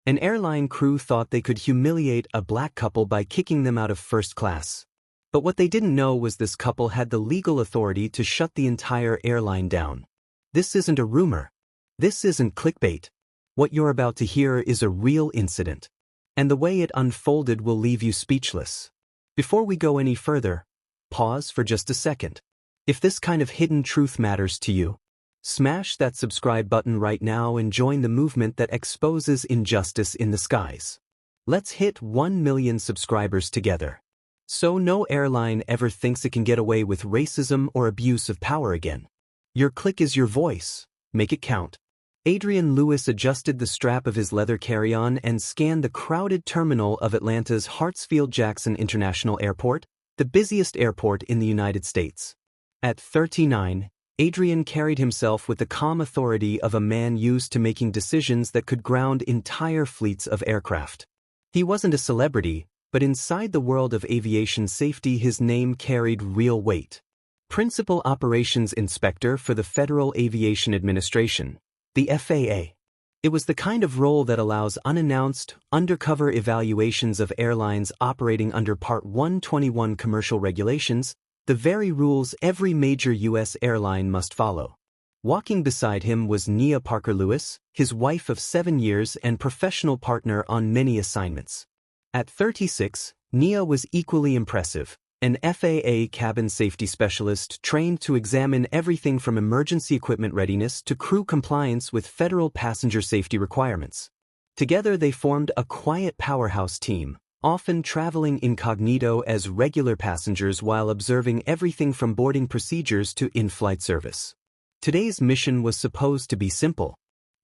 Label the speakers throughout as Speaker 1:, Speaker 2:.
Speaker 1: An airline crew thought they could humiliate a black couple by kicking them out of first class. But what they didn't know was this couple had the legal authority to shut the entire airline down. This isn't a rumor. This isn't clickbait. What you're about to hear is a real incident. And the way it unfolded will leave you speechless. Before we go any further, pause for just a second. If this kind of hidden truth matters to you, smash that subscribe button right now and join the movement that exposes injustice in the skies. Let's hit 1 million subscribers together, so no airline ever thinks it can get away with racism or abuse of power again. Your click is your voice. Make it count. Adrian Lewis adjusted the strap of his leather carry-on and scanned the crowded terminal of Atlanta's Hartsfield-Jackson International Airport, the busiest airport in the United States. At 39, Adrian carried himself with the calm authority of a man used to making decisions that could ground entire fleets of aircraft. He wasn't a celebrity, but inside the world of aviation safety his name carried real weight. Principal Operations Inspector for the Federal Aviation Administration, the FAA. It was the kind of role that allows unannounced, undercover evaluations of airlines operating under Part 121 commercial regulations, the very rules every major U.S. airline must follow. Walking beside him was Nia Parker Lewis, his wife of 7 years and professional partner on many assignments. At 36, Nia was equally impressive, an FAA cabin safety specialist trained to examine everything from emergency equipment readiness to crew compliance with federal passenger safety requirements. Together they formed a quiet powerhouse team, often traveling incognito as regular passengers while observing everything from boarding procedures to in-flight service. Today's mission was supposed to be simple.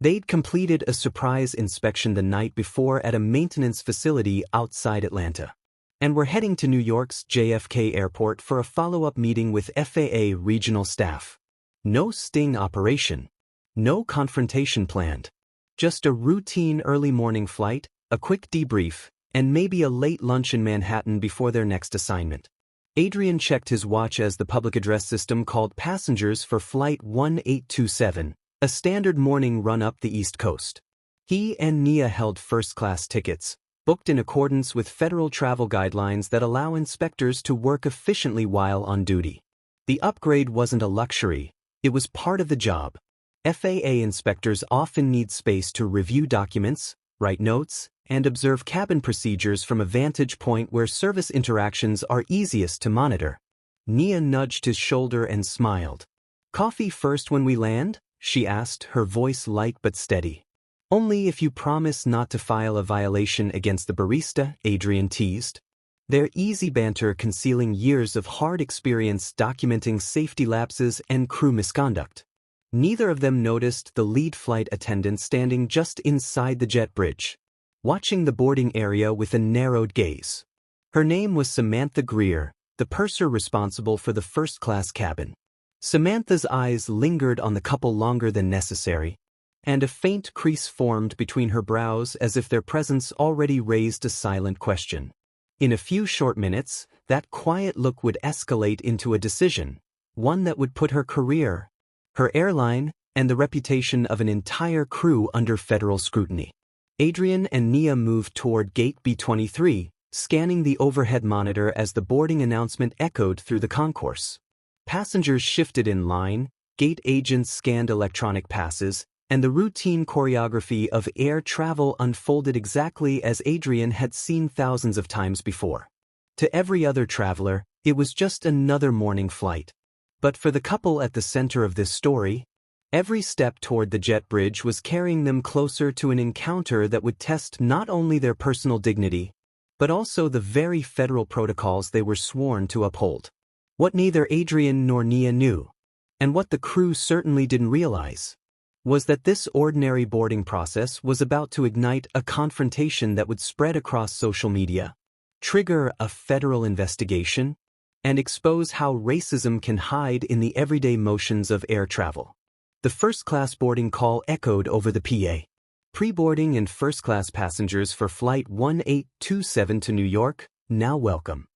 Speaker 1: They'd completed a surprise inspection the night before at a maintenance facility outside Atlanta, and were heading to New York's JFK Airport for a follow-up meeting with FAA regional staff. No sting operation. No confrontation planned. Just a routine early morning flight, a quick debrief, and maybe a late lunch in Manhattan before their next assignment. Adrian checked his watch as the public address system called passengers for Flight 1827, a standard morning run up the East Coast. He and Nia held first-class tickets, booked in accordance with federal travel guidelines that allow inspectors to work efficiently while on duty. The upgrade wasn't a luxury, it was part of the job. FAA inspectors often need space to review documents, write notes, and observe cabin procedures from a vantage point where service interactions are easiest to monitor. Nia nudged his shoulder and smiled. "Coffee first when we land?" she asked, her voice light but steady. "Only if you promise not to file a violation against the barista," Adrian teased. Their easy banter concealing years of hard experience documenting safety lapses and crew misconduct. Neither of them noticed the lead flight attendant standing just inside the jet bridge, watching the boarding area with a narrowed gaze. Her name was Samantha Greer, the purser responsible for the first-class cabin. Samantha's eyes lingered on the couple longer than necessary, and a faint crease formed between her brows as if their presence already raised a silent question. In a few short minutes, that quiet look would escalate into a decision, one that would put her career, her airline, and the reputation of an entire crew under federal scrutiny. Adrian and Nia moved toward Gate B23, scanning the overhead monitor as the boarding announcement echoed through the concourse. Passengers shifted in line, gate agents scanned electronic passes, and the routine choreography of air travel unfolded exactly as Adrian had seen thousands of times before. To every other traveler, it was just another morning flight. But for the couple at the center of this story, every step toward the jet bridge was carrying them closer to an encounter that would test not only their personal dignity, but also the very federal protocols they were sworn to uphold. What neither Adrian nor Nia knew, and what the crew certainly didn't realize, was that this ordinary boarding process was about to ignite a confrontation that would spread across social media, trigger a federal investigation, and expose how racism can hide in the everyday motions of air travel. The first-class boarding call echoed over the PA. Pre-boarding and first-class passengers for Flight 1827 to New York, now welcome.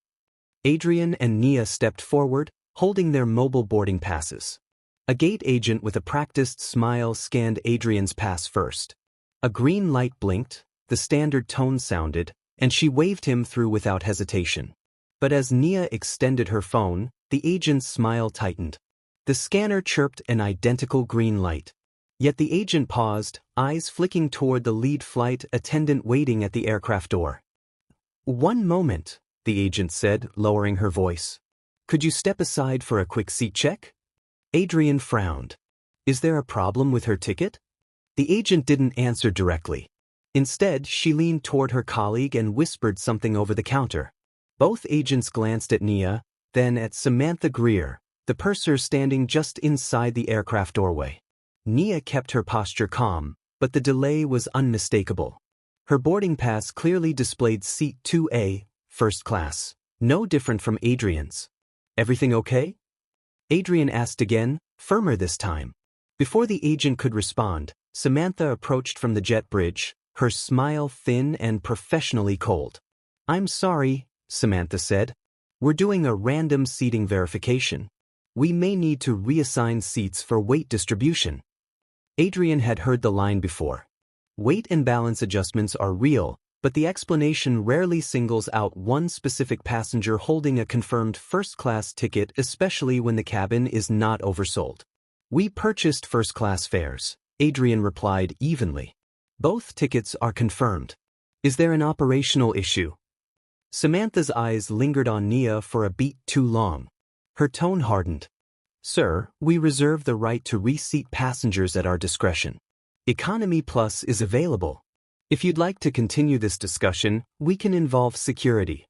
Speaker 1: Adrian and Nia stepped forward, holding their mobile boarding passes. A gate agent with a practiced smile scanned Adrian's pass first. A green light blinked, the standard tone sounded, and she waved him through without hesitation. But as Nia extended her phone, the agent's smile tightened. The scanner chirped an identical green light. Yet the agent paused, eyes flicking toward the lead flight attendant waiting at the aircraft door. "One moment," the agent said, lowering her voice. "Could you step aside for a quick seat check?" Adrian frowned. "Is there a problem with her ticket?" The agent didn't answer directly. Instead, she leaned toward her colleague and whispered something over the counter. Both agents glanced at Nia, then at Samantha Greer, the purser standing just inside the aircraft doorway. Nia kept her posture calm, but the delay was unmistakable. Her boarding pass clearly displayed seat 2A, first class, no different from Adrian's. "Everything okay?" Adrian asked again, firmer this time. Before the agent could respond, Samantha approached from the jet bridge, her smile thin and professionally cold. "I'm sorry," Samantha said. "We're doing a random seating verification. We may need to reassign seats for weight distribution." Adrian had heard the line before. Weight and balance adjustments are real, but the explanation rarely singles out one specific passenger holding a confirmed first-class ticket, especially when the cabin is not oversold. "We purchased first-class fares," Adrian replied evenly. "Both tickets are confirmed. Is there an operational issue?" Samantha's eyes lingered on Nia for a beat too long. Her tone hardened. "Sir, we reserve the right to reseat passengers at our discretion. Economy Plus is available. If you'd like to continue this discussion, we can involve security."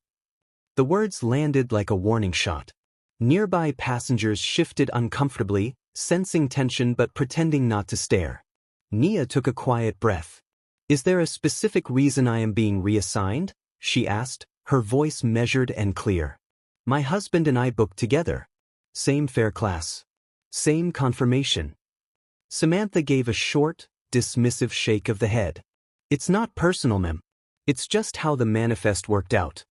Speaker 1: The words landed like a warning shot. Nearby passengers shifted uncomfortably, sensing tension but pretending not to stare. Nia took a quiet breath. "Is there a specific reason I am being reassigned?" she asked, her voice measured and clear. "My husband and I booked together. Same fare class. Same confirmation." Samantha gave a short, dismissive shake of the head. "It's not personal, ma'am. It's just how the manifest worked out."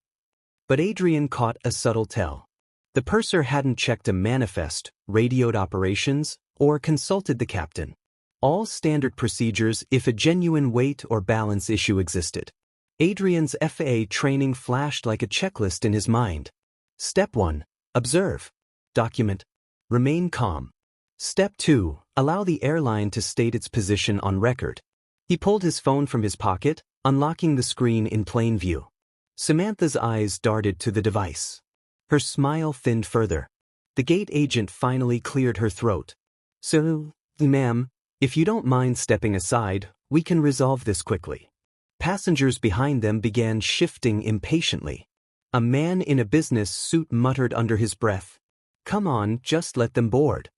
Speaker 1: But Adrian caught a subtle tell. The purser hadn't checked a manifest, radioed operations, or consulted the captain. All standard procedures if a genuine weight or balance issue existed. Adrian's FAA training flashed like a checklist in his mind. Step 1. Observe. Document. Remain calm. Step 2. Allow the airline to state its position on record. He pulled his phone from his pocket, unlocking the screen in plain view. Samantha's eyes darted to the device. Her smile thinned further. The gate agent finally cleared her throat. "So, ma'am, if you don't mind stepping aside, we can resolve this quickly." Passengers behind them began shifting impatiently. A man in a business suit muttered under his breath, "Come on, just let them board."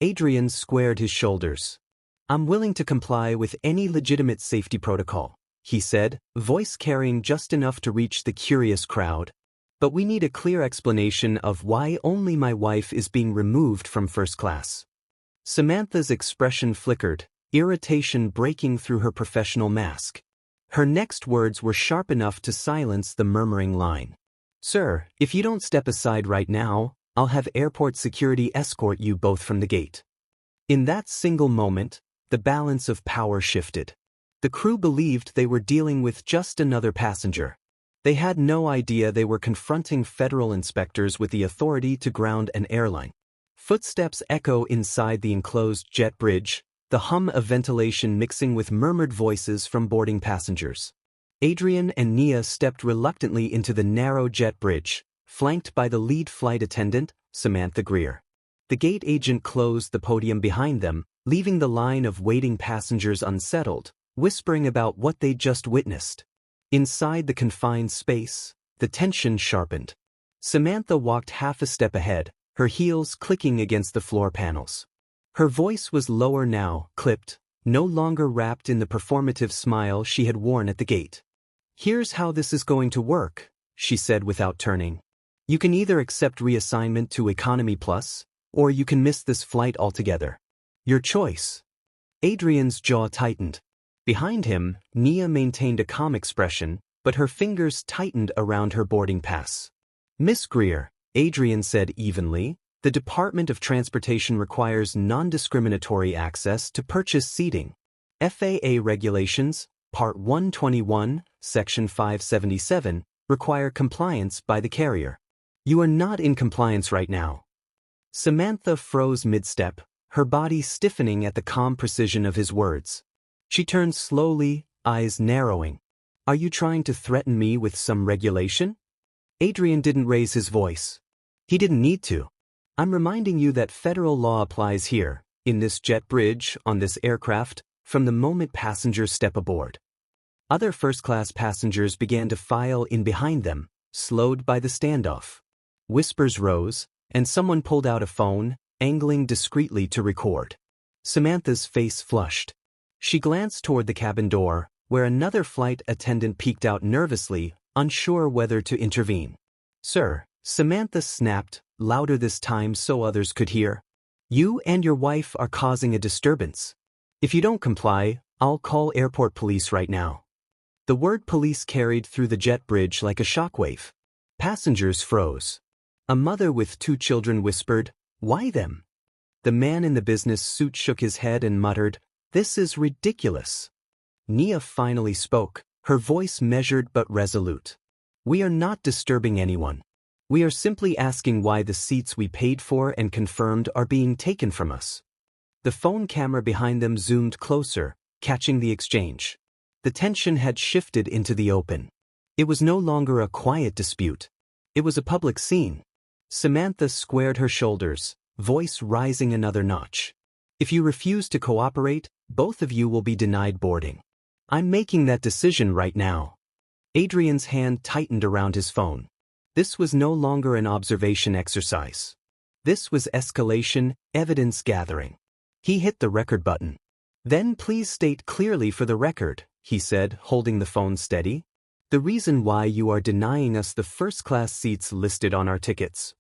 Speaker 1: Adrian squared his shoulders. "I'm willing to comply with any legitimate safety protocol," he said, voice carrying just enough to reach the curious crowd. "But we need a clear explanation of why only my wife is being removed from first class." Samantha's expression flickered, irritation breaking through her professional mask. Her next words were sharp enough to silence the murmuring line. "Sir, if you don't step aside right now, I'll have airport security escort you both from the gate." In that single moment, the balance of power shifted. The crew believed they were dealing with just another passenger. They had no idea they were confronting federal inspectors with the authority to ground an airline. Footsteps echo inside the enclosed jet bridge, the hum of ventilation mixing with murmured voices from boarding passengers. Adrian and Nia stepped reluctantly into the narrow jet bridge, flanked by the lead flight attendant, Samantha Greer. The gate agent closed the podium behind them, leaving the line of waiting passengers unsettled, whispering about what they'd just witnessed. Inside the confined space, the tension sharpened. Samantha walked half a step ahead, her heels clicking against the floor panels. Her voice was lower now, clipped, no longer wrapped in the performative smile she had worn at the gate. "Here's how this is going to work," she said without turning. "You can either accept reassignment to Economy Plus, or you can miss this flight altogether. Your choice." Adrian's jaw tightened. Behind him, Nia maintained a calm expression, but her fingers tightened around her boarding pass. "Miss Greer," Adrian said evenly, "the Department of Transportation requires non-discriminatory access to purchase seating. FAA regulations, Part 121, Section 577, require compliance by the carrier. You are not in compliance right now. Samantha froze mid-step, her body stiffening at the calm precision of his words. She turned slowly, eyes narrowing. Are you trying to threaten me with some regulation? Adrian didn't raise his voice. He didn't need to. I'm reminding you that federal law applies here, in this jet bridge, on this aircraft, from the moment passengers step aboard. Other first-class passengers began to file in behind them, slowed by the standoff. Whispers rose, and someone pulled out a phone, angling discreetly to record. Samantha's face flushed. She glanced toward the cabin door, where another flight attendant peeked out nervously, unsure whether to intervene. Sir, Samantha snapped, louder this time so others could hear. You and your wife are causing a disturbance. If you don't comply, I'll call airport police right now. The word police carried through the jet bridge like a shockwave. Passengers froze. A mother with 2 children whispered, "Why them?" The man in the business suit shook his head and muttered, "This is ridiculous." Nia finally spoke, her voice measured but resolute. "We are not disturbing anyone. We are simply asking why the seats we paid for and confirmed are being taken from us." The phone camera behind them zoomed closer, catching the exchange. The tension had shifted into the open. It was no longer a quiet dispute. It was a public scene. Samantha squared her shoulders, voice rising another notch. "If you refuse to cooperate, both of you will be denied boarding. I'm making that decision right now." Adrian's hand tightened around his phone. This was no longer an observation exercise. This was escalation, evidence gathering. He hit the record button. "Then please state clearly for the record," he said, holding the phone steady, "the reason why you are denying us the first-class seats listed on our tickets."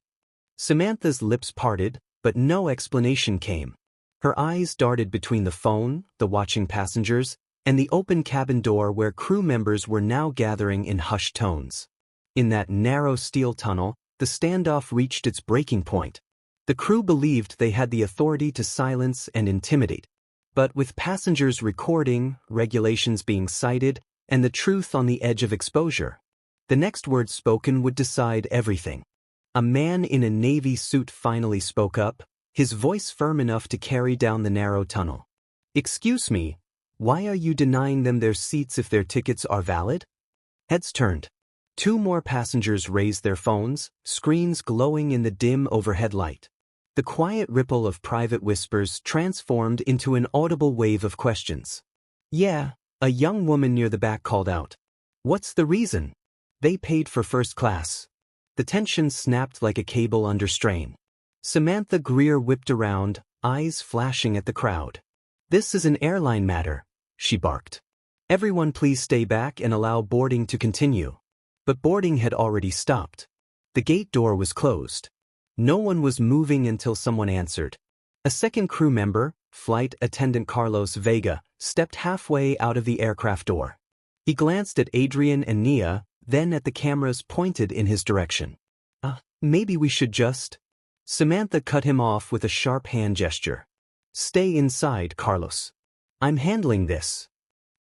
Speaker 1: Samantha's lips parted, but no explanation came. Her eyes darted between the phone, the watching passengers, and the open cabin door where crew members were now gathering in hushed tones. In that narrow steel tunnel, the standoff reached its breaking point. The crew believed they had the authority to silence and intimidate. But with passengers recording, regulations being cited, and the truth on the edge of exposure, the next word spoken would decide everything. A man in a navy suit finally spoke up, his voice firm enough to carry down the narrow tunnel. "Excuse me, why are you denying them their seats if their tickets are valid?" Heads turned. 2 more passengers raised their phones, screens glowing in the dim overhead light. The quiet ripple of private whispers transformed into an audible wave of questions. "Yeah," a young woman near the back called out. "What's the reason?" "They paid for first class." The tension snapped like a cable under strain. Samantha Greer whipped around, eyes flashing at the crowd. "This is an airline matter," she barked. "Everyone please stay back and allow boarding to continue." But boarding had already stopped. The gate door was closed. No one was moving until someone answered. A second crew member, Flight Attendant Carlos Vega, stepped halfway out of the aircraft door. He glanced at Adrian and Nia, then at the cameras pointed in his direction. Maybe we should just..." Samantha cut him off with a sharp hand gesture. "Stay inside, Carlos. I'm handling this."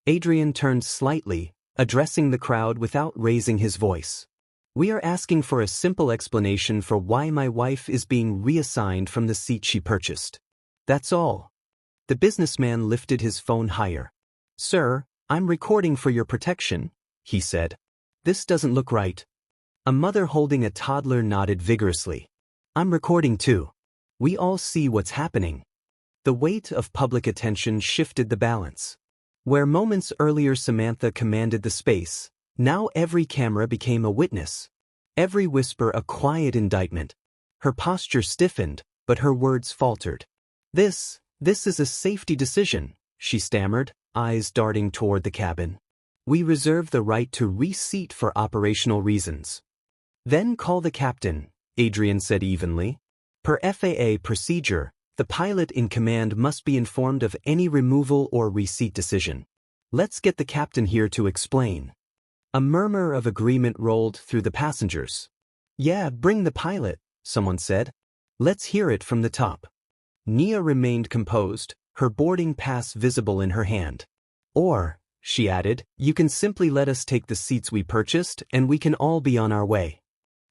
Speaker 1: Adrian turned slightly, addressing the crowd without raising his voice. "We are asking for a simple explanation for why my wife is being reassigned from the seat she purchased. That's all." The businessman lifted his phone higher. "Sir, I'm recording for your protection," he said. "This doesn't look right." A mother holding a toddler nodded vigorously. "I'm recording too. We all see what's happening." The weight of public attention shifted the balance. Where moments earlier Samantha commanded the space, now every camera became a witness. Every whisper a quiet indictment. Her posture stiffened, but her words faltered. This is a safety decision," she stammered, eyes darting toward the cabin. "We reserve the right to reseat for operational reasons." "Then call the captain," Adrian said evenly. "Per FAA procedure, the pilot in command must be informed of any removal or reseat decision. Let's get the captain here to explain." A murmur of agreement rolled through the passengers. "Yeah, bring the pilot," someone said. "Let's hear it from the top." Nia remained composed, her boarding pass visible in her hand. "Or," she added. You can simply let us take the seats we purchased and we can all be on our way.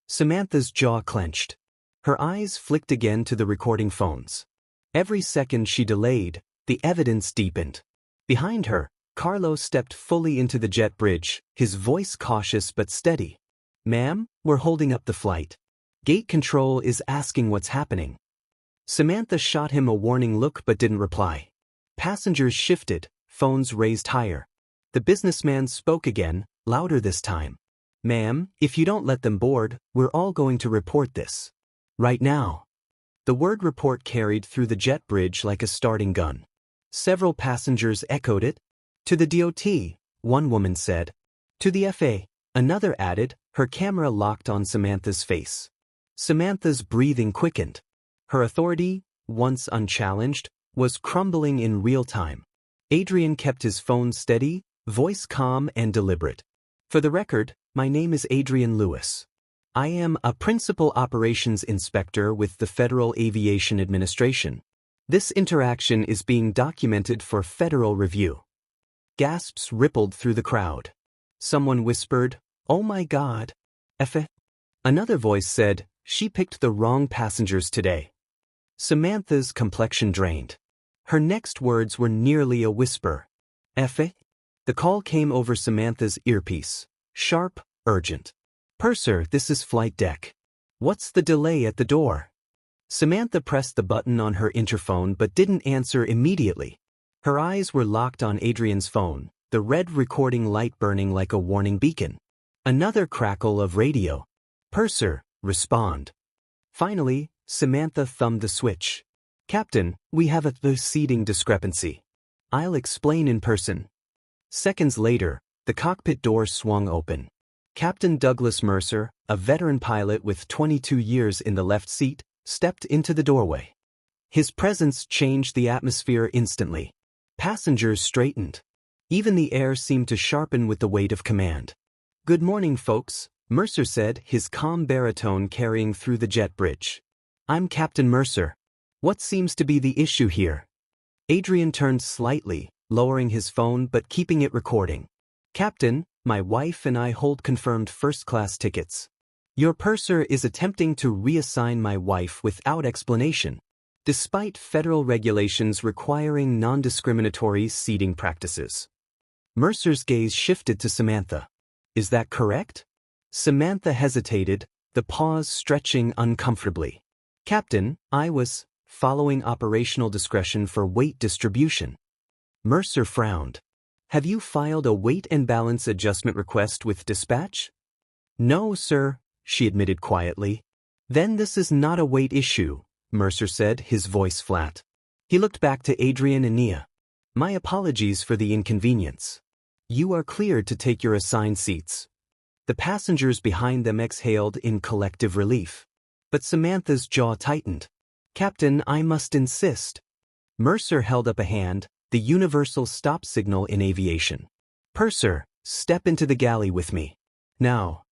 Speaker 1: Samantha's jaw clenched. Her eyes flicked again to the recording phones. Every second she delayed, the evidence deepened. Behind her, Carlo stepped fully into the jet bridge, his voice cautious but steady. Ma'am, we're holding up the flight. Gate control is asking what's happening. Samantha shot him a warning look but didn't reply. Passengers shifted, phones raised higher. The businessman spoke again, louder this time. Ma'am, if you don't let them board, we're all going to report this. Right now. The word report carried through the jet bridge like a starting gun. Several passengers echoed it. To the DOT, one woman said. To the FAA, another added, her camera locked on Samantha's face. Samantha's breathing quickened. Her authority, once unchallenged, was crumbling in real time. Adrian kept his phone steady, voice calm and deliberate. For the record, my name is Adrian Lewis. I am a Principal Operations Inspector with the Federal Aviation Administration. This interaction is being documented for federal review. Gasps rippled through the crowd. Someone whispered, "Oh my God." FAA. Another voice said, "She picked the wrong passengers today." Samantha's complexion drained. Her next words were nearly a whisper. FAA. The call came over Samantha's earpiece. Sharp, urgent. Purser, this is flight deck. What's the delay at the door? Samantha pressed the button on her interphone but didn't answer immediately. Her eyes were locked on Adrian's phone, the red recording light burning like a warning beacon. Another crackle of radio. Purser, respond. Finally, Samantha thumbed the switch. Captain, we have a seating discrepancy. I'll explain in person. Seconds later, the cockpit door swung open. Captain Douglas Mercer, a veteran pilot with 22 years in the left seat, stepped into the doorway. His presence changed the atmosphere instantly. Passengers straightened. Even the air seemed to sharpen with the weight of command. Good morning, folks, Mercer said, his calm baritone carrying through the jet bridge. I'm Captain Mercer. What seems to be the issue here? Adrian turned slightly, lowering his phone but keeping it recording. Captain, my wife and I hold confirmed first-class tickets. Your purser is attempting to reassign my wife without explanation, despite federal regulations requiring non-discriminatory seating practices. Mercer's gaze shifted to Samantha. Is that correct? Samantha hesitated, the pause stretching uncomfortably. Captain, I was following operational discretion for weight distribution. Mercer frowned. Have you filed a weight and balance adjustment request with dispatch? No, sir, she admitted quietly. Then this is not a weight issue, Mercer said, his voice flat. He looked back to Adrian and Nia. My apologies for the inconvenience. You are cleared to take your assigned seats. The passengers behind them exhaled in collective relief. But Samantha's jaw tightened. Captain, I must insist. Mercer held up a hand, the universal stop signal in aviation. Purser, step into the galley with me. Now.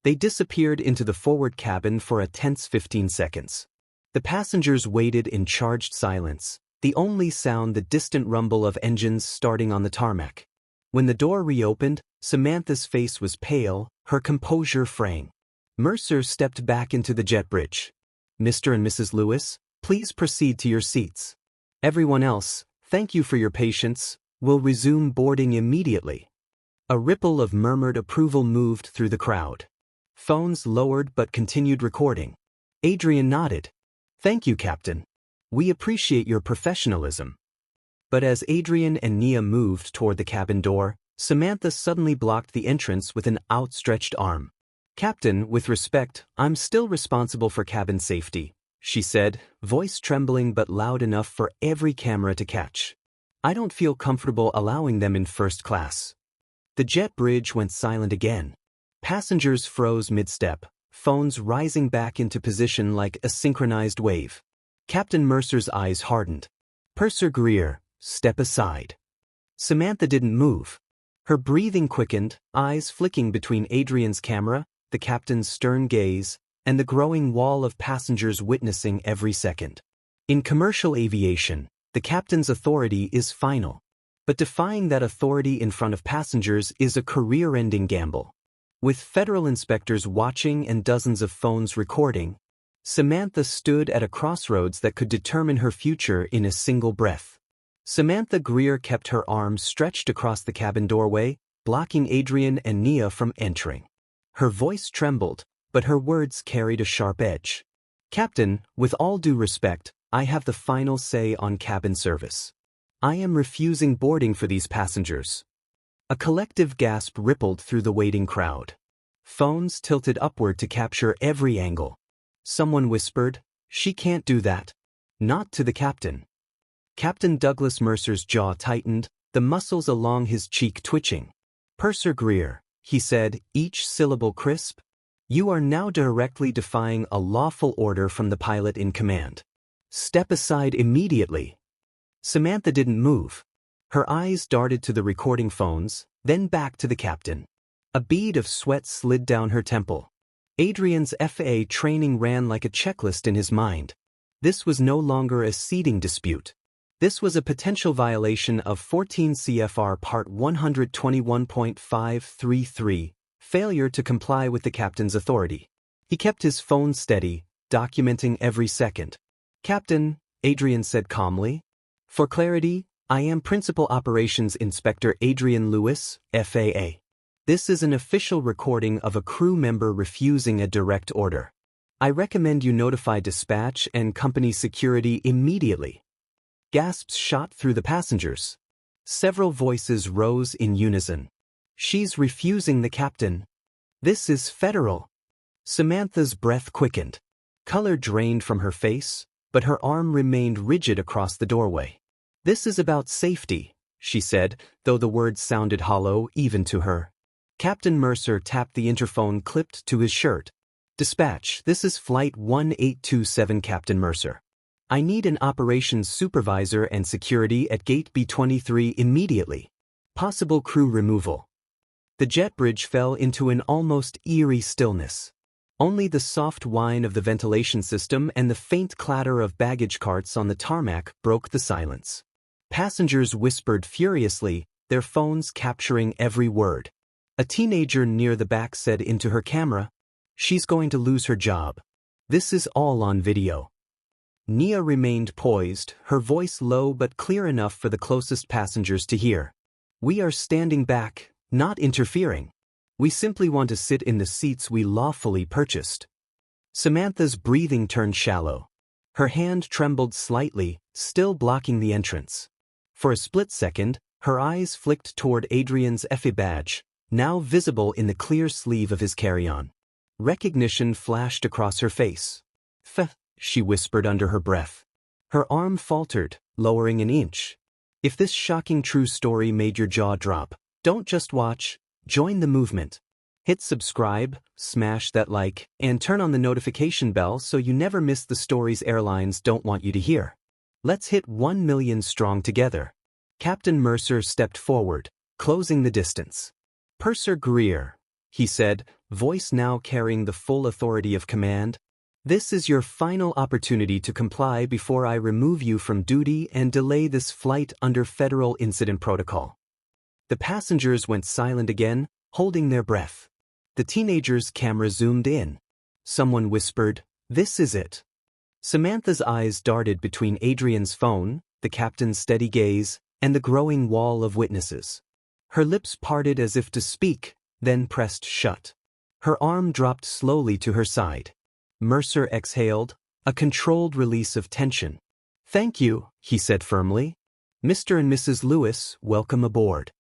Speaker 1: They disappeared into the forward cabin for a tense 15 seconds. The passengers waited in charged silence, the only sound the distant rumble of engines starting on the tarmac. When the door reopened, Samantha's face was pale, her composure fraying. Mercer stepped back into the jet bridge. Mr. and Mrs. Lewis, please proceed to your seats. Everyone else, thank you for your patience. We'll resume boarding immediately. A ripple of murmured approval moved through the crowd. Phones lowered but continued recording. Adrian nodded. Thank you, Captain. We appreciate your professionalism. But as Adrian and Nia moved toward the cabin door, Samantha suddenly blocked the entrance with an outstretched arm. Captain, with respect, I'm still responsible for cabin safety, she said, voice trembling but loud enough for every camera to catch. I don't feel comfortable allowing them in first class. The jet bridge went silent again. Passengers froze mid-step, phones rising back into position like a synchronized wave. Captain Mercer's eyes hardened. Purser Greer, step aside. Samantha didn't move. Her breathing quickened, eyes flicking between Adrian's camera, the captain's stern gaze, and the growing wall of passengers witnessing every second. In commercial aviation, the captain's authority is final. But defying that authority in front of passengers is a career-ending gamble. With federal inspectors watching and dozens of phones recording, Samantha stood at a crossroads that could determine her future in a single breath. Samantha Greer kept her arms stretched across the cabin doorway, blocking Adrian and Nia from entering. Her voice trembled, but her words carried a sharp edge. "Captain, with all due respect, I have the final say on cabin service. I am refusing boarding for these passengers." A collective gasp rippled through the waiting crowd. Phones tilted upward to capture every angle. Someone whispered, "She can't do that." Not to the captain. Captain Douglas Mercer's jaw tightened, the muscles along his cheek twitching. "Purser Greer," he said, each syllable crisp, "you are now directly defying a lawful order from the pilot in command. Step aside immediately." Samantha didn't move. Her eyes darted to the recording phones, then back to the captain. A bead of sweat slid down her temple. Adrian's FAA training ran like a checklist in his mind. This was no longer a seating dispute. This was a potential violation of 14 CFR Part 121.533, failure to comply with the captain's authority. He kept his phone steady, documenting every second. "Captain," Adrian said calmly. "For clarity, I am Principal Operations Inspector Adrian Lewis, FAA. This is an official recording of a crew member refusing a direct order. I recommend you notify dispatch and company security immediately." Gasps shot through the passengers. Several voices rose in unison. "She's refusing the captain. This is federal." Samantha's breath quickened. Color drained from her face, but her arm remained rigid across the doorway. "This is about safety," she said, though the words sounded hollow even to her. Captain Mercer tapped the interphone clipped to his shirt. "Dispatch, this is Flight 1827, Captain Mercer. I need an operations supervisor and security at Gate B23 immediately. Possible crew removal." The jet bridge fell into an almost eerie stillness. Only the soft whine of the ventilation system and the faint clatter of baggage carts on the tarmac broke the silence. Passengers whispered furiously, their phones capturing every word. A teenager near the back said into her camera, "She's going to lose her job. This is all on video." Nia remained poised, her voice low but clear enough for the closest passengers to hear. "We are standing back, not interfering. We simply want to sit in the seats we lawfully purchased." Samantha's breathing turned shallow. Her hand trembled slightly, still blocking the entrance. For a split second, her eyes flicked toward Adrian's FA badge, now visible in the clear sleeve of his carry-on. Recognition flashed across her face. She whispered under her breath. Her arm faltered, lowering an inch. If this shocking true story made your jaw drop, don't just watch, join the movement. Hit subscribe, smash that like, and turn on the notification bell so you never miss the stories airlines don't want you to hear. Let's hit 1 million strong together. Captain Mercer stepped forward, closing the distance. "Purser Greer," he said, voice now carrying the full authority of command, "this is your final opportunity to comply before I remove you from duty and delay this flight under federal incident protocol." The passengers went silent again, holding their breath. The teenager's camera zoomed in. Someone whispered, "This is it." Samantha's eyes darted between Adrian's phone, the captain's steady gaze, and the growing wall of witnesses. Her lips parted as if to speak, then pressed shut. Her arm dropped slowly to her side. Mercer exhaled, a controlled release of tension. "Thank you," he said firmly. "Mr. and Mrs. Lewis, welcome aboard."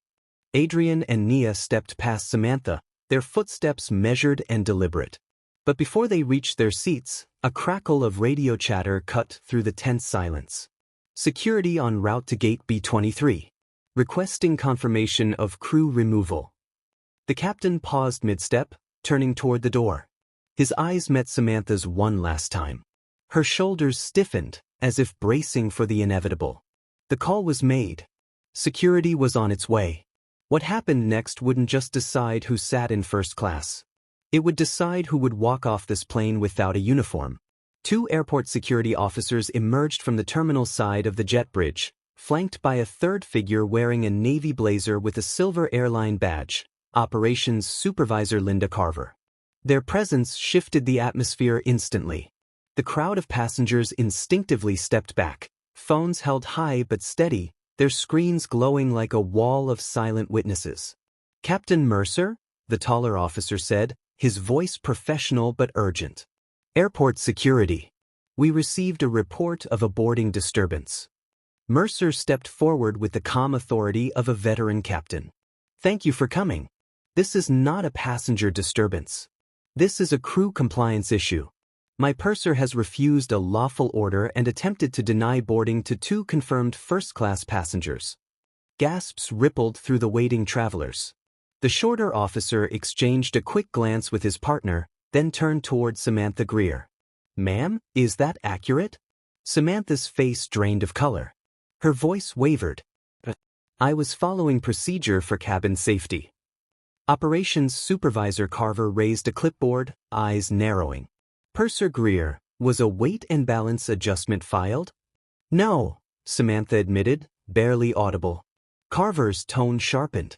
Speaker 1: Adrian and Nia stepped past Samantha, their footsteps measured and deliberate. But before they reached their seats, a crackle of radio chatter cut through the tense silence. "Security en route to Gate B23. Requesting confirmation of crew removal." The captain paused mid-step, turning toward the door. His eyes met Samantha's one last time. Her shoulders stiffened, as if bracing for the inevitable. The call was made. Security was on its way. What happened next wouldn't just decide who sat in first class. It would decide who would walk off this plane without a uniform. Two airport security officers emerged from the terminal side of the jet bridge, flanked by a third figure wearing a navy blazer with a silver airline badge, Operations Supervisor Linda Carver. Their presence shifted the atmosphere instantly. The crowd of passengers instinctively stepped back, phones held high but steady, their screens glowing like a wall of silent witnesses. "Captain Mercer?" the taller officer said, his voice professional but urgent. "Airport security. We received a report of a boarding disturbance." Mercer stepped forward with the calm authority of a veteran captain. "Thank you for coming. This is not a passenger disturbance. This is a crew compliance issue. My purser has refused a lawful order and attempted to deny boarding to 2 confirmed first-class passengers." Gasps rippled through the waiting travelers. The shorter officer exchanged a quick glance with his partner, then turned toward Samantha Greer. "Ma'am, is that accurate?" Samantha's face drained of color. Her voice wavered. "I was following procedure for cabin safety." Operations Supervisor Carver raised a clipboard, eyes narrowing. "Purser Greer, was a weight and balance adjustment filed?" "No," Samantha admitted, barely audible. Carver's tone sharpened.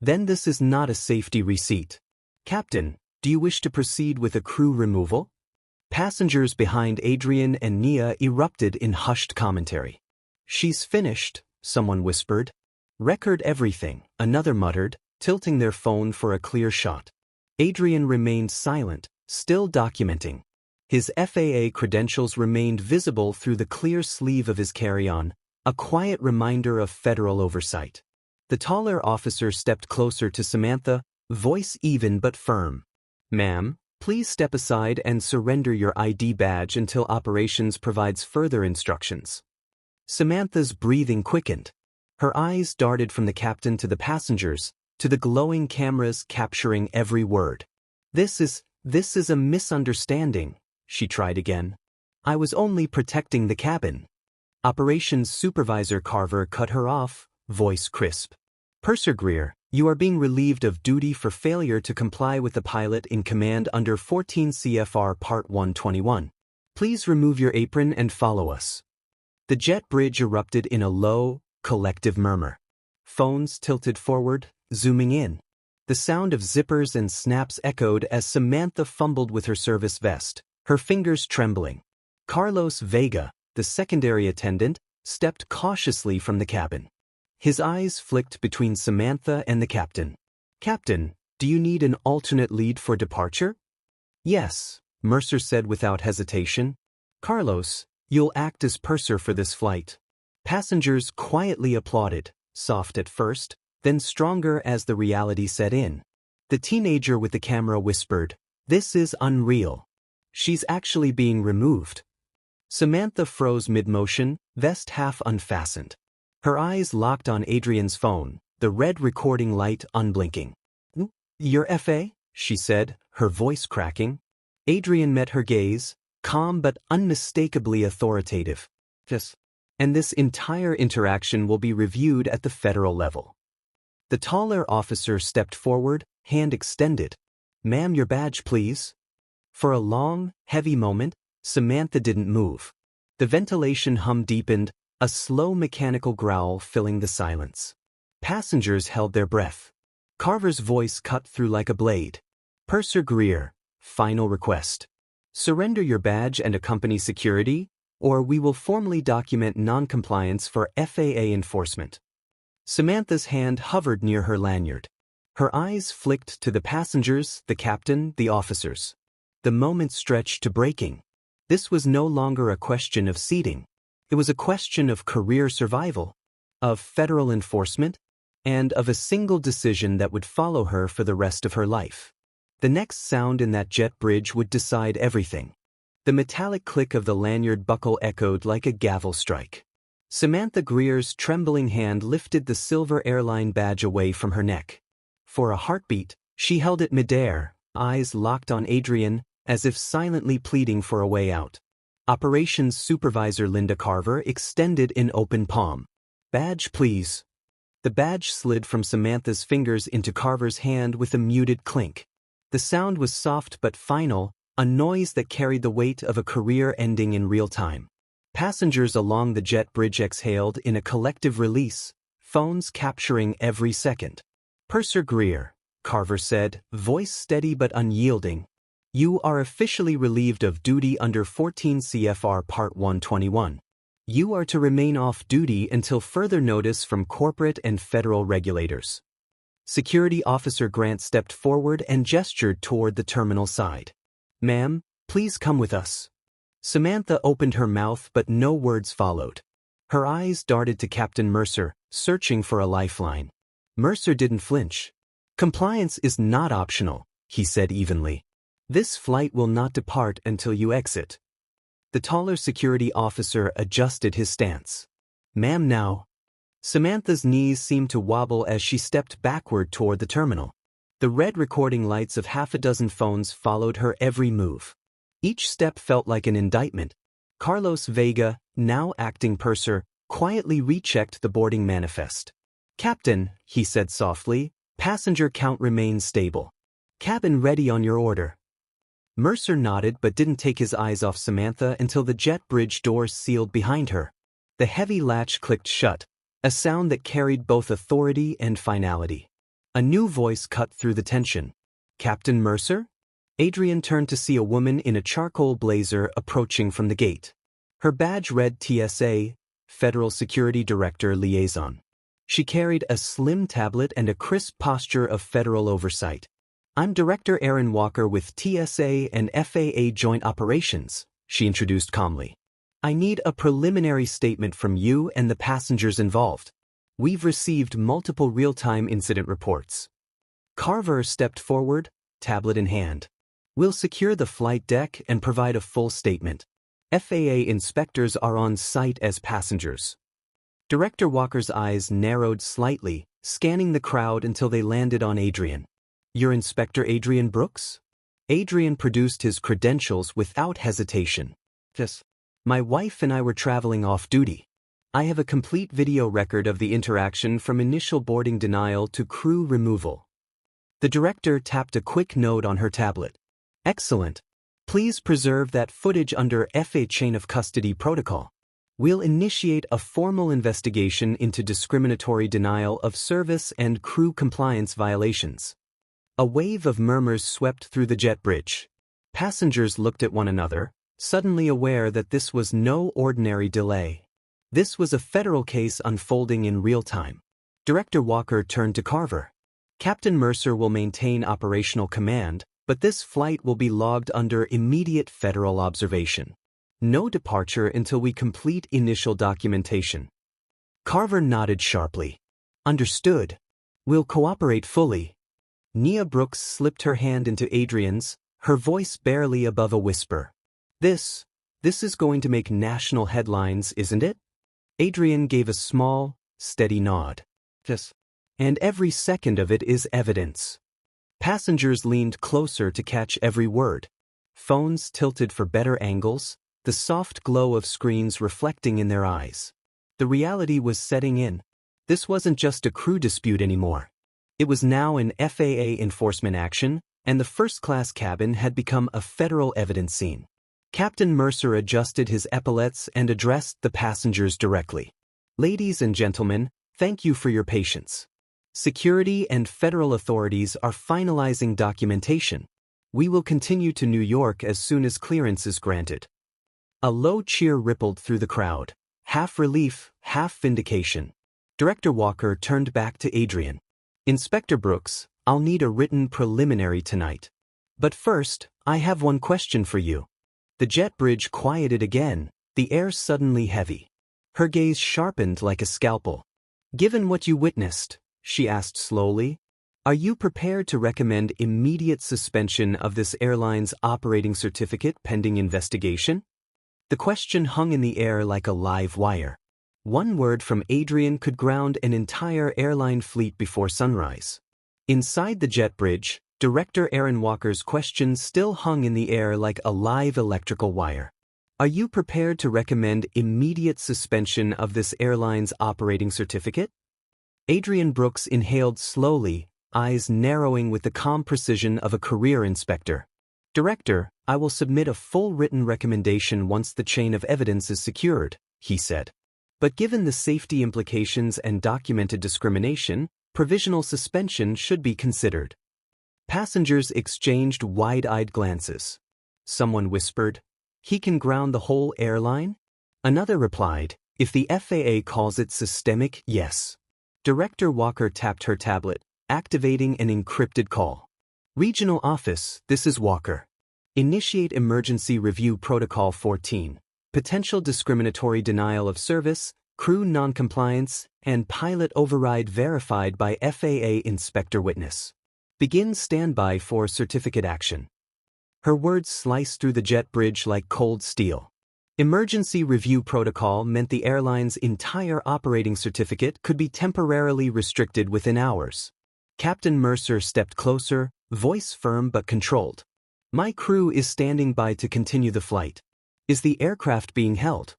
Speaker 1: "Then this is not a safety receipt. Captain, do you wish to proceed with a crew removal?" Passengers behind Adrian and Nia erupted in hushed commentary. "She's finished," someone whispered. "Record everything," another muttered, tilting their phone for a clear shot. Adrian remained silent, still documenting. His FAA credentials remained visible through the clear sleeve of his carry-on, a quiet reminder of federal oversight. The taller officer stepped closer to Samantha, voice even but firm. "Ma'am, please step aside and surrender your ID badge until operations provides further instructions." Samantha's breathing quickened. Her eyes darted from the captain to the passengers, to the glowing cameras capturing every word. This is a misunderstanding," she tried again. "I was only protecting the cabin." Operations Supervisor Carver cut her off, voice crisp. "Purser Greer, you are being relieved of duty for failure to comply with the pilot in command under 14 CFR Part 121. Please remove your apron and follow us." The jet bridge erupted in a low, collective murmur. Phones tilted forward, zooming in. The sound of zippers and snaps echoed as Samantha fumbled with her service vest, her fingers trembling. Carlos Vega, the secondary attendant, stepped cautiously from the cabin. His eyes flicked between Samantha and the captain. "Captain, do you need an alternate lead for departure?" "Yes," Mercer said without hesitation. "Carlos, you'll act as purser for this flight." Passengers quietly applauded, soft at first, then stronger as the reality set in. The teenager with the camera whispered, "This is unreal. She's actually being removed." Samantha froze mid-motion, vest half unfastened. Her eyes locked on Adrian's phone, the red recording light unblinking. "Your FA?" she said, her voice cracking. Adrian met her gaze, calm but unmistakably authoritative. "Yes. And this entire interaction will be reviewed at the federal level." The taller officer stepped forward, hand extended. "Ma'am, your badge, please." For a long, heavy moment, Samantha didn't move. The ventilation hum deepened, a slow mechanical growl filling the silence. Passengers held their breath. Carver's voice cut through like a blade. "Purser Greer, final request. Surrender your badge and accompany security, or we will formally document non-compliance for FAA enforcement." Samantha's hand hovered near her lanyard. Her eyes flicked to the passengers, the captain, the officers. The moment stretched to breaking. This was no longer a question of seating. It was a question of career survival, of federal enforcement, and of a single decision that would follow her for the rest of her life. The next sound in that jet bridge would decide everything. The metallic click of the lanyard buckle echoed like a gavel strike. Samantha Greer's trembling hand lifted the silver airline badge away from her neck. For a heartbeat, she held it midair, eyes locked on Adrian, as if silently pleading for a way out. Operations Supervisor Linda Carver extended an open palm. "Badge, please." The badge slid from Samantha's fingers into Carver's hand with a muted clink. The sound was soft but final, a noise that carried the weight of a career ending in real time. Passengers along the jet bridge exhaled in a collective release, phones capturing every second. "Purser Greer," Carver said, voice steady but unyielding. "You are officially relieved of duty under 14 CFR Part 121. You are to remain off duty until further notice from corporate and federal regulators." Security Officer Grant stepped forward and gestured toward the terminal side. "Ma'am, please come with us." Samantha opened her mouth but no words followed. Her eyes darted to Captain Mercer, searching for a lifeline. Mercer didn't flinch. "Compliance is not optional," he said evenly. "This flight will not depart until you exit." The taller security officer adjusted his stance. "Ma'am, now." Samantha's knees seemed to wobble as she stepped backward toward the terminal. The red recording lights of half a dozen phones followed her every move. Each step felt like an indictment. Carlos Vega, now acting purser, quietly rechecked the boarding manifest. "Captain," he said softly, "passenger count remains stable. Cabin ready on your order." Mercer nodded but didn't take his eyes off Samantha until the jet bridge doors sealed behind her. The heavy latch clicked shut, a sound that carried both authority and finality. A new voice cut through the tension. "Captain Mercer?" Adrian turned to see a woman in a charcoal blazer approaching from the gate. Her badge read TSA, Federal Security Director Liaison. She carried a slim tablet and a crisp posture of federal oversight. "I'm Director Aaron Walker with TSA and FAA Joint Operations," she introduced calmly. "I need a preliminary statement from you and the passengers involved. We've received multiple real-time incident reports." Carver stepped forward, tablet in hand. "We'll secure the flight deck and provide a full statement. FAA inspectors are on site as passengers." Director Walker's eyes narrowed slightly, scanning the crowd until they landed on Adrian. "You're Inspector Adrian Brooks?" Adrian produced his credentials without hesitation. "Yes. My wife and I were traveling off-duty. I have a complete video record of the interaction from initial boarding denial to crew removal." The director tapped a quick note on her tablet. "Excellent. Please preserve that footage under FAA chain of custody protocol. We'll initiate a formal investigation into discriminatory denial of service and crew compliance violations." A wave of murmurs swept through the jet bridge. Passengers looked at one another, suddenly aware that this was no ordinary delay. This was a federal case unfolding in real time. Director Walker turned to Carver. "Captain Mercer will maintain operational command, but this flight will be logged under immediate federal observation. No departure until we complete initial documentation." Carver nodded sharply. "Understood. We'll cooperate fully." Nia Brooks slipped her hand into Adrian's, her voice barely above a whisper. This is going to make national headlines, isn't it?" Adrian gave a small, steady nod. "Yes. And every second of it is evidence." Passengers leaned closer to catch every word. Phones tilted for better angles, the soft glow of screens reflecting in their eyes. The reality was setting in. This wasn't just a crew dispute anymore. It was now an FAA enforcement action, and the first-class cabin had become a federal evidence scene. Captain Mercer adjusted his epaulets and addressed the passengers directly. "Ladies and gentlemen, thank you for your patience. Security and federal authorities are finalizing documentation. We will continue to New York as soon as clearance is granted." A low cheer rippled through the crowd, half relief, half vindication. Director Walker turned back to Adrian. "Inspector Brooks, I'll need a written preliminary tonight. But first, I have one question for you." The jet bridge quieted again, the air suddenly heavy. Her gaze sharpened like a scalpel. "Given what you witnessed," she asked slowly, "are you prepared to recommend immediate suspension of this airline's operating certificate pending investigation?" The question hung in the air like a live wire. One word from Adrian could ground an entire airline fleet before sunrise. Inside the jet bridge, Director Aaron Walker's question still hung in the air like a live electrical wire. "Are you prepared to recommend immediate suspension of this airline's operating certificate?" Adrian Brooks inhaled slowly, eyes narrowing with the calm precision of a career inspector. "Director, I will submit a full written recommendation once the chain of evidence is secured," he said. "But given the safety implications and documented discrimination, provisional suspension should be considered." Passengers exchanged wide-eyed glances. Someone whispered, "He can ground the whole airline?" Another replied, "If the FAA calls it systemic, yes." Director Walker tapped her tablet, activating an encrypted call. "Regional Office, this is Walker. Initiate Emergency Review Protocol 14. Potential discriminatory denial of service, crew noncompliance, and pilot override verified by FAA inspector witness. Begin standby for certificate action." Her words sliced through the jet bridge like cold steel. Emergency Review Protocol meant the airline's entire operating certificate could be temporarily restricted within hours. Captain Mercer stepped closer, voice firm but controlled. "My crew is standing by to continue the flight. Is the aircraft being held?"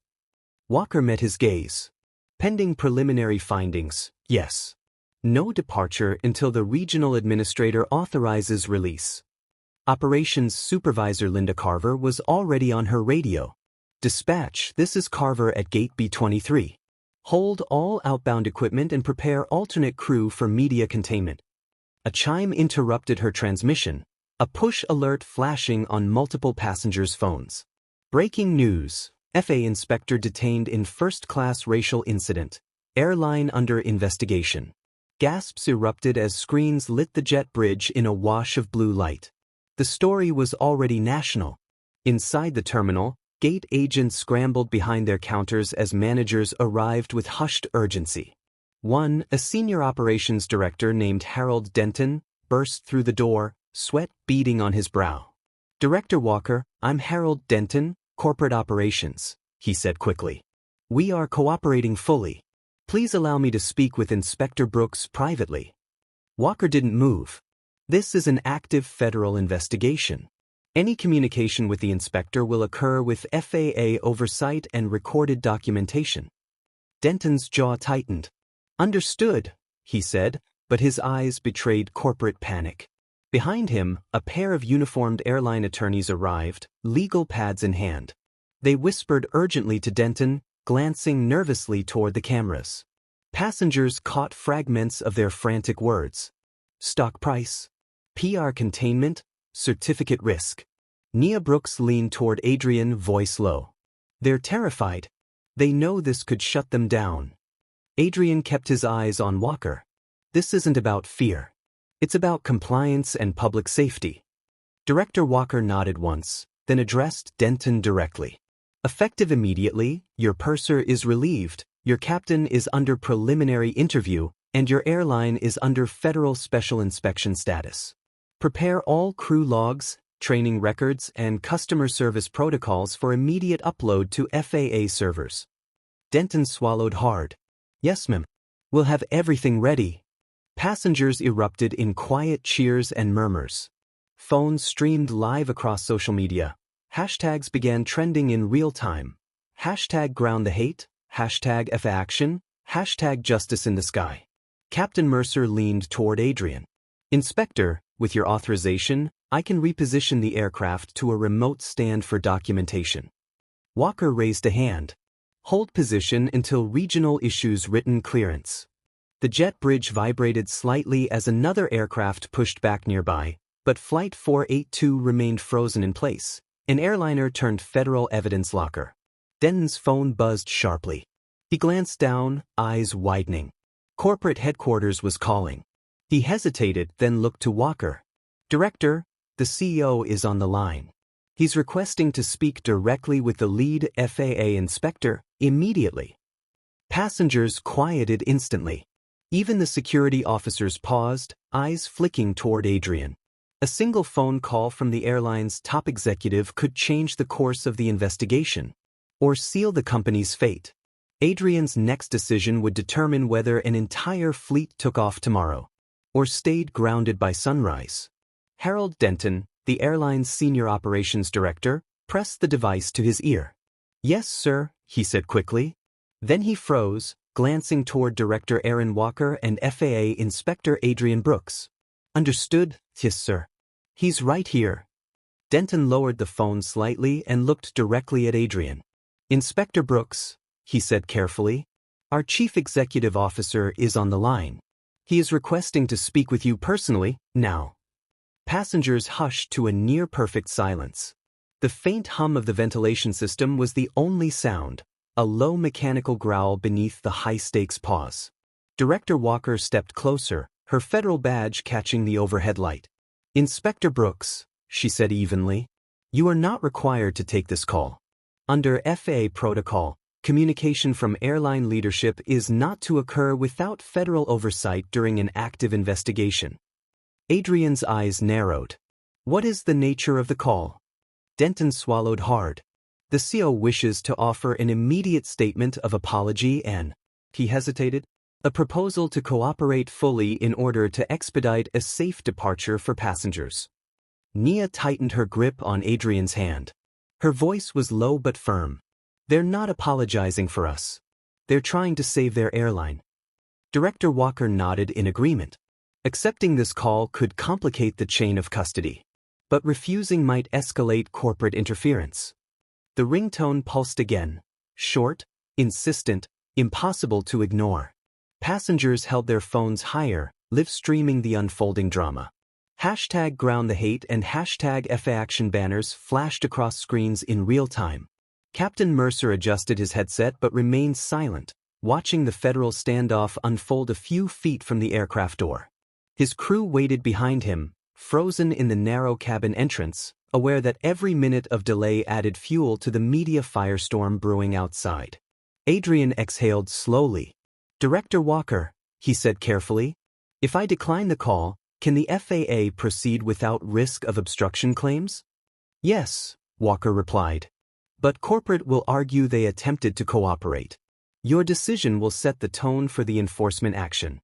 Speaker 1: Walker met his gaze. "Pending preliminary findings, yes. No departure until the regional administrator authorizes release." Operations Supervisor Linda Carver was already on her radio. "Dispatch, this is Carver at Gate B23. Hold all outbound equipment and prepare alternate crew for media containment." A chime interrupted her transmission, a push alert flashing on multiple passengers' phones. "Breaking news. FAA inspector detained in first-class racial incident. Airline under investigation." Gasps erupted as screens lit the jet bridge in a wash of blue light. The story was already national. Inside the terminal, gate agents scrambled behind their counters as managers arrived with hushed urgency. A senior operations director named Harold Denton, burst through the door, sweat beading on his brow. "Director Walker, I'm Harold Denton, Corporate Operations," he said quickly. "We are cooperating fully. Please allow me to speak with Inspector Brooks privately." Walker didn't move. "This is an active federal investigation. Any communication with the inspector will occur with FAA oversight and recorded documentation." Denton's jaw tightened. "Understood," he said, but his eyes betrayed corporate panic. Behind him, a pair of uniformed airline attorneys arrived, legal pads in hand. They whispered urgently to Denton, glancing nervously toward the cameras. Passengers caught fragments of their frantic words. "Stock price. PR containment. Certificate risk." Nia Brooks leaned toward Adrian, voice low. "They're terrified. They know this could shut them down." Adrian kept his eyes on Walker. "This isn't about fear. It's about compliance and public safety." Director Walker nodded once, then addressed Denton directly. "Effective immediately, your purser is relieved, your captain is under preliminary interview, and your airline is under federal special inspection status. Prepare all crew logs, training records, and customer service protocols for immediate upload to FAA servers." Denton swallowed hard. "Yes, ma'am. We'll have everything ready." Passengers erupted in quiet cheers and murmurs. Phones streamed live across social media. Hashtags began trending in real time. #ground the hate, #FA action, #justice in the sky. Captain Mercer leaned toward Adrian. "Inspector, with your authorization, I can reposition the aircraft to a remote stand for documentation." Walker raised a hand. "Hold position until regional issues written clearance." The jet bridge vibrated slightly as another aircraft pushed back nearby, but Flight 482 remained frozen in place. An airliner turned federal evidence locker. Denton's phone buzzed sharply. He glanced down, eyes widening. Corporate headquarters was calling. He hesitated, then looked to Walker. "Director, the CEO is on the line. He's requesting to speak directly with the lead FAA inspector immediately." Passengers quieted instantly. Even the security officers paused, eyes flicking toward Adrian. A single phone call from the airline's top executive could change the course of the investigation, or seal the company's fate. Adrian's next decision would determine whether an entire fleet took off tomorrow, or stayed grounded by sunrise. Harold Denton, the airline's senior operations director, pressed the device to his ear. "Yes, sir," he said quickly. Then he froze, glancing toward Director Aaron Walker and FAA Inspector Adrian Brooks. "Understood, yes, sir. He's right here." Denton lowered the phone slightly and looked directly at Adrian. "Inspector Brooks," he said carefully, "our chief executive officer is on the line. He is requesting to speak with you personally, now." Passengers hushed to a near-perfect silence. The faint hum of the ventilation system was the only sound, a low mechanical growl beneath the high-stakes pause. Director Walker stepped closer, her federal badge catching the overhead light. "Inspector Brooks," she said evenly, "you are not required to take this call. Under FAA protocol, communication from airline leadership is not to occur without federal oversight during an active investigation." Adrian's eyes narrowed. "What is the nature of the call?" Denton swallowed hard. "The CO wishes to offer an immediate statement of apology and," he hesitated, "a proposal to cooperate fully in order to expedite a safe departure for passengers." Nia tightened her grip on Adrian's hand. Her voice was low but firm. "They're not apologizing for us. They're trying to save their airline." Director Walker nodded in agreement. Accepting this call could complicate the chain of custody, but refusing might escalate corporate interference. The ringtone pulsed again, short, insistent, impossible to ignore. Passengers held their phones higher, live-streaming the unfolding drama. #GroundTheHate and #FAAction banners flashed across screens in real time. Captain Mercer adjusted his headset but remained silent, watching the federal standoff unfold a few feet from the aircraft door. His crew waited behind him, frozen in the narrow cabin entrance, aware that every minute of delay added fuel to the media firestorm brewing outside. Adrian exhaled slowly. "Director Walker," he said carefully, "if I decline the call, can the FAA proceed without risk of obstruction claims?" "Yes," Walker replied. "But corporate will argue they attempted to cooperate. Your decision will set the tone for the enforcement action."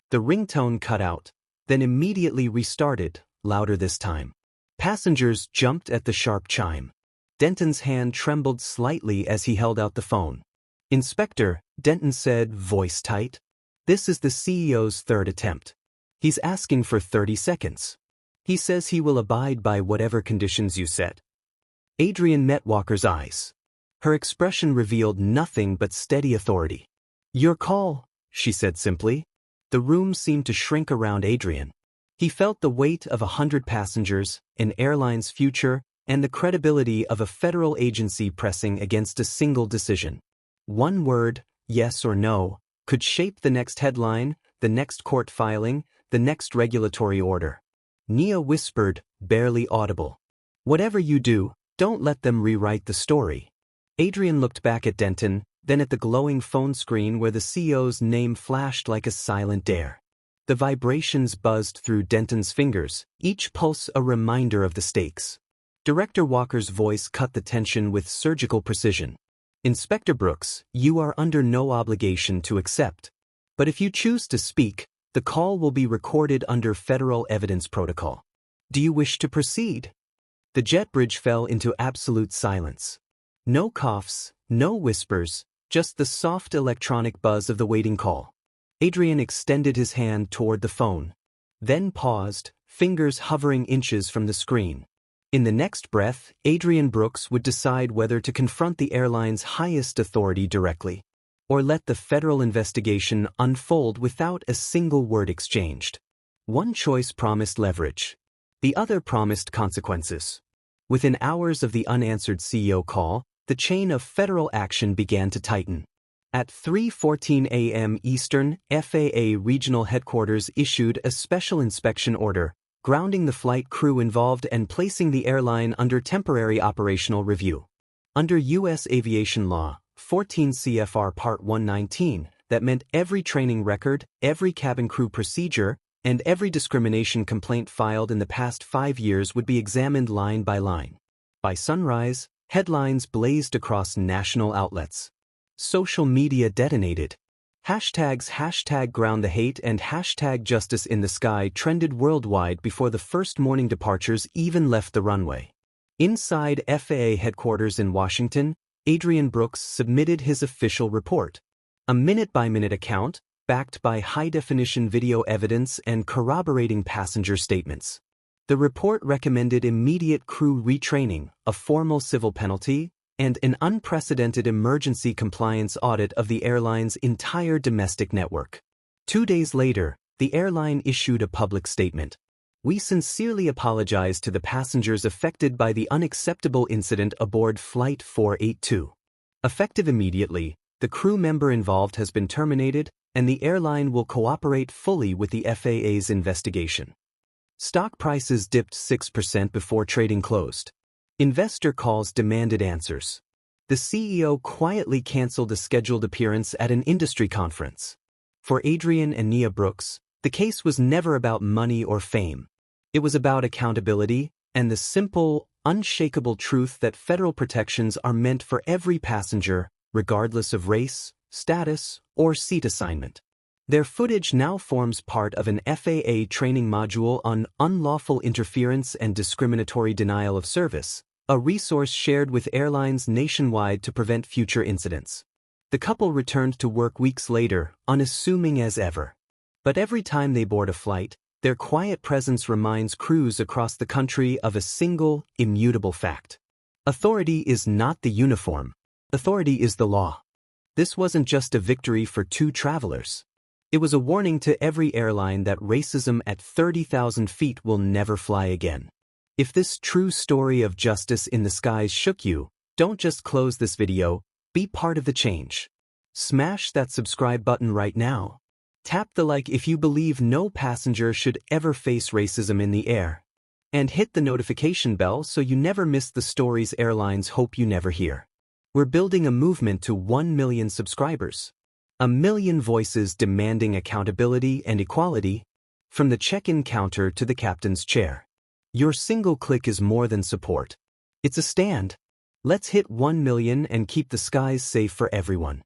Speaker 1: The ringtone cut out, then immediately restarted, louder this time. Passengers jumped at the sharp chime. Denton's hand trembled slightly as he held out the phone. "Inspector," Denton said, voice tight, "this is the CEO's third attempt. He's asking for 30 seconds. He says he will abide by whatever conditions you set." Adrian met Walker's eyes. Her expression revealed nothing but steady authority. "Your call," she said simply. The room seemed to shrink around Adrian. He felt the weight of 100 passengers, an airline's future, and the credibility of a federal agency pressing against a single decision. One word, yes or no, could shape the next headline, the next court filing, the next regulatory order. Nia whispered, barely audible, "Whatever you do, don't let them rewrite the story." Adrian looked back at Denton, then at the glowing phone screen where the CEO's name flashed like a silent dare. The vibrations buzzed through Denton's fingers, each pulse a reminder of the stakes. Director Walker's voice cut the tension with surgical precision. "Inspector Brooks, you are under no obligation to accept. But if you choose to speak, the call will be recorded under federal evidence protocol. Do you wish to proceed?" The jet bridge fell into absolute silence. No coughs, no whispers, just the soft electronic buzz of the waiting call. Adrian extended his hand toward the phone, then paused, fingers hovering inches from the screen. In the next breath, Adrian Brooks would decide whether to confront the airline's highest authority directly, or let the federal investigation unfold without a single word exchanged. One choice promised leverage. The other promised consequences. Within hours of the unanswered CEO call, the chain of federal action began to tighten. At 3:14 a.m. Eastern, FAA Regional Headquarters issued a special inspection order, grounding the flight crew involved and placing the airline under temporary operational review. Under U.S. aviation law, 14 CFR Part 119, that meant every training record, every cabin crew procedure, and every discrimination complaint filed in the past 5 years would be examined line by line. By sunrise, headlines blazed across national outlets. Social media detonated. Hashtags #GroundTheHate and #JusticeInTheSky trended worldwide before the first morning departures even left the runway. Inside FAA headquarters in Washington, Adrian Brooks submitted his official report. A minute-by-minute account, backed by high-definition video evidence and corroborating passenger statements. The report recommended immediate crew retraining, a formal civil penalty, and an unprecedented emergency compliance audit of the airline's entire domestic network. 2 days later, the airline issued a public statement. "We sincerely apologize to the passengers affected by the unacceptable incident aboard Flight 482. Effective immediately, the crew member involved has been terminated, and the airline will cooperate fully with the FAA's investigation." Stock prices dipped 6% before trading closed. Investor calls demanded answers. The CEO quietly canceled a scheduled appearance at an industry conference. For Adrian and Nia Brooks, the case was never about money or fame. It was about accountability and the simple, unshakable truth that federal protections are meant for every passenger, regardless of race, status, or seat assignment. Their footage now forms part of an FAA training module on unlawful interference and discriminatory denial of service, a resource shared with airlines nationwide to prevent future incidents. The couple returned to work weeks later, unassuming as ever. But every time they board a flight, their quiet presence reminds crews across the country of a single, immutable fact. Authority is not the uniform. Authority is the law. This wasn't just a victory for 2 travelers. It was a warning to every airline that racism at 30,000 feet will never fly again. If this true story of justice in the skies shook you, don't just close this video, be part of the change. Smash that subscribe button right now. Tap the like if you believe no passenger should ever face racism in the air. And hit the notification bell so you never miss the stories airlines hope you never hear. We're building a movement to 1 million subscribers. 1 million voices demanding accountability and equality, from the check-in counter to the captain's chair. Your single click is more than support. It's a stand. Let's hit 1 million and keep the skies safe for everyone.